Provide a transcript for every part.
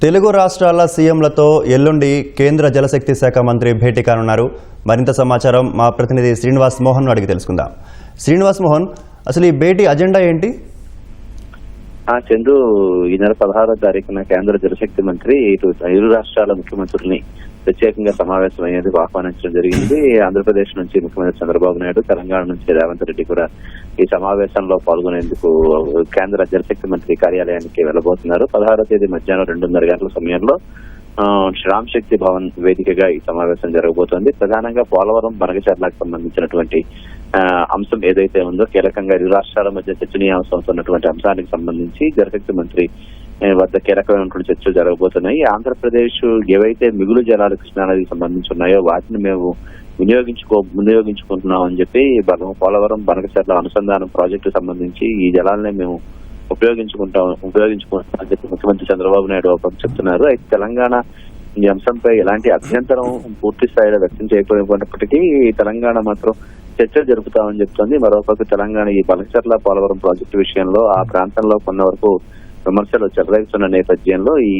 తెలుగు రాష్ట్రాల సీఎంలతో ఎల్లుండి కేంద్ర జలశక్తి శాఖ మంత్రి భేటీ కానున్నారు. మరింత సమాచారం మా ప్రతినిధి శ్రీనివాస్ మోహన్ అడిగి తెలుసుకుందాం. శ్రీనివాస్ మోహన్, అసలు ఈ భేటీ అజెండా ఏంటి? చందు, ఈ నెల 16వ తారీఖున కేంద్ర జలశక్తి మంత్రి ఇరు రాష్ట్రాల ముఖ్యమంత్రుల్ని ప్రత్యేకంగా సమావేశం అయ్యేందుకు ఆహ్వానించడం జరిగింది. ఆంధ్రప్రదేశ్ నుంచి ముఖ్యమంత్రి చంద్రబాబు నాయుడు, తెలంగాణ నుంచి రేవంత్ రెడ్డి కూడా ఈ సమావేశంలో పాల్గొనేందుకు కేంద్ర జలశక్తి మంత్రి కార్యాలయానికి వెళ్లబోతున్నారు. 16వ తేదీ మధ్యాహ్నం 2:30 గంటల సమయంలో శ్రామ్ శక్తి భవన్ వేదికగా ఈ సమావేశం జరగబోతోంది. ప్రధానంగా పోలవరం బనకచర్లకు సంబంధించినటువంటి అంశం ఏదైతే ఉందో, కీలకంగా ఇరు రాష్ట్రాల మధ్య చర్చనీయాంశం ఉన్నటువంటి అంశానికి సంబంధించి జలశక్తి మంత్రి వద్ద కీలకమైనటువంటి చర్చలు జరగబోతున్నాయి. ఆంధ్రప్రదేశ్ ఏవైతే మిగులు జలాలు కృష్ణానదికి సంబంధించి ఉన్నాయో వాటిని మేము వినియోగించుకుంటున్నాం అని చెప్పి పోలవరం బనకచర్ల అనుసంధానం ప్రాజెక్టు సంబంధించి ఈ జలాలనే మేము ఉపయోగించుకుంటాం అని చెప్పి ముఖ్యమంత్రి చంద్రబాబు నాయుడు చెప్తున్నారు. అయితే తెలంగాణ ఈ అంశంపై ఎలాంటి అభ్యంతరం పూర్తి స్థాయిలో వ్యక్తం చేయకపోయినప్పటికీ తెలంగాణ మాత్రం చర్చలు జరుపుతామని చెప్తోంది. మరోపక్క తెలంగాణ ఈ బనకచర్ల పోలవరం ప్రాజెక్టు విషయంలో ఆ ప్రాంతంలో కొంత వరకు విమర్శలు చెలరేగుతున్న నేపథ్యంలో ఈ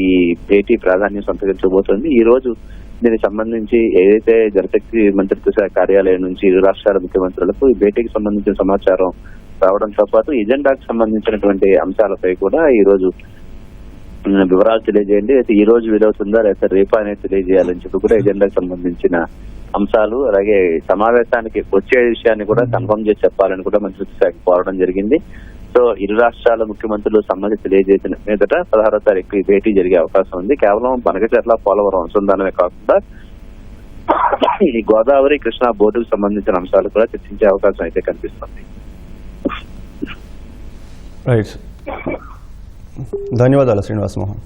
భేటీ ప్రాధాన్యం సంతరించబోతోంది. ఈ రోజు దీనికి సంబంధించి ఏదైతే జలశక్తి మంత్రిత్వ శాఖ కార్యాలయం నుంచి ఇరు రాష్ట్రాల ముఖ్యమంత్రులకు ఈ భేటీకి సంబంధించిన సమాచారం రావడంతో పాటు ఎజెండాకు సంబంధించినటువంటి అంశాలపై కూడా ఈ రోజు వివరాలు తెలియజేయండి, అయితే ఈ రోజు వీలవుతుందా లేకపోతే రేపా అనేది తెలియజేయాలని చెప్పి కూడా ఎజెండాకు సంబంధించిన అంశాలు, అలాగే సమావేశానికి వచ్చే విషయాన్ని కూడా కన్ఫర్మ్ చేసి చెప్పాలని కూడా మంత్రిత్వ శాఖ కోరడం జరిగింది. సో ఇరు రాష్ట్రాల ముఖ్యమంత్రులు సమ్మతి తెలియజేసిన మీదట 16వ తారీఖు ఈ భేటీ జరిగే అవకాశం ఉంది. కేవలం బనకచర్ల పోలవరం అనుసంధానమే కాకుండా ఈ గోదావరి కృష్ణా బోర్డుకు సంబంధించిన అంశాలు కూడా చర్చించే అవకాశం అయితే కనిపిస్తుంది. రైట్, ధన్యవాదాలు శ్రీనివాస్ మోహన్.